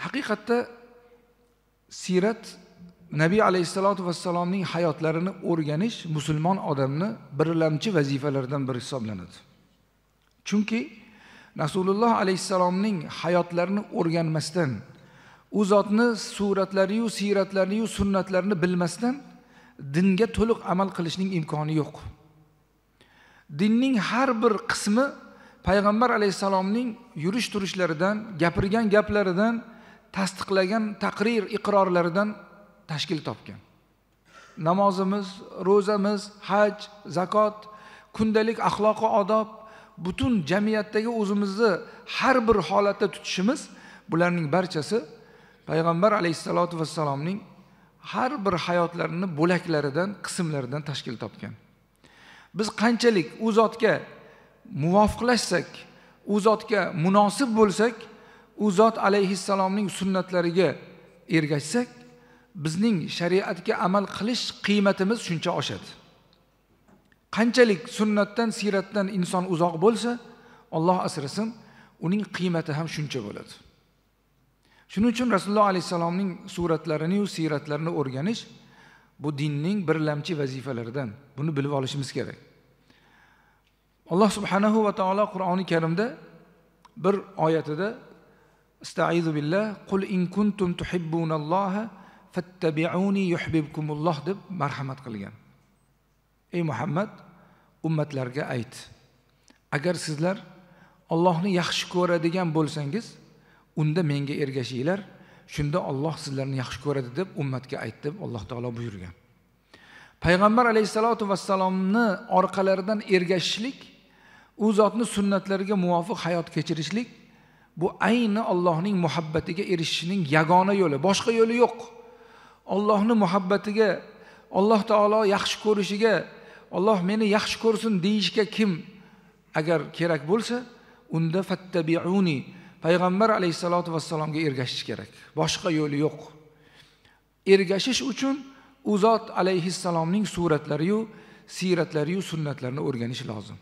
Haqiqatda sirat Nabiy alayhisolatu vassalomning hayotlarini o'rganish musulmon odamni birlamchi vazifalaridan biri hisoblanadi. Chunki Rasululloh alayhisalomning hayotlarini o'rganmasdan, u zotni suratlari-yu, siratlari-yu, sunnatlarini bilmasdan dinga to'liq amal qilishning imkoni yo'q. Dinning har bir qismi payg'ambar alayhisalomning yurish turishlaridan, gapirgan gaplaridan, tasdiqlagan taqrir iqrorlaridan tashkil topgan. Namozimiz, ro'zamiz, haj, zakot, kundalik axloq va odob, butun jamiyatdagi o'zimizni har bir holatda tutishimiz, bularning barchasi payg'ambar alayhisolatu vassalomning har bir hayotlarini bo'laklaridan, qismlaridan tashkil topgan. Biz qanchalik u zotga muvofiqlashsak, u zotga munosib bo'lsak, u zot alayhissalomning sunnatlariga ergashsak, bizning shariatga amal qilish qiymatimiz shuncha oshadi. Qanchalik sunnatdan, siratdan inson uzoq bo'lsa, Alloh asrasin, uning qiymati ham shuncha bo'ladi. Shuning uchun Rasululloh alayhisalomning suratlarini va siratlarini o'rganish bu dinning birlamchi vazifalaridan. Buni bilib olishimiz kerak. Alloh subhanahu va taolo Qur'oni Karimda bir oyatida Estaizu billah, qul in kuntum tuhibbunalloha fattabi'uni yuhibbukumulloh deb marhamat qilgan. Ey Muhammad, ummatlarga ayt. Agar sizlar Allohni yaxshi ko'radigan bo'lsangiz, unda menga ergashinglar, shunda Alloh sizlarni yaxshi ko'radi deb ummatga ayt deb Alloh taolo buyurgan. Payg'ambar alayhisolatu vassalomni orqalaridan ergashishlik, u zotning sunnatlariga muvofiq hayot kechirishlik, bu ayni Allohning muhabbatiga erishishning yagona yo'li, boshqa yo'li yo'q. Allohning muhabbatiga, Alloh taolo yaxshi ko'rishiga, Alloh meni yaxshi ko'rsin deyishga kim agar kerak bo'lsa, unda fattabi'uni, payg'ambar alayhisolatu vassalomga ergashish kerak. Boshqa yo'li yo'q. Ergashish uchun u zot alayhissalomning suratlari-yu, siratlari-yu, sunnatlarini o'rganish lozim.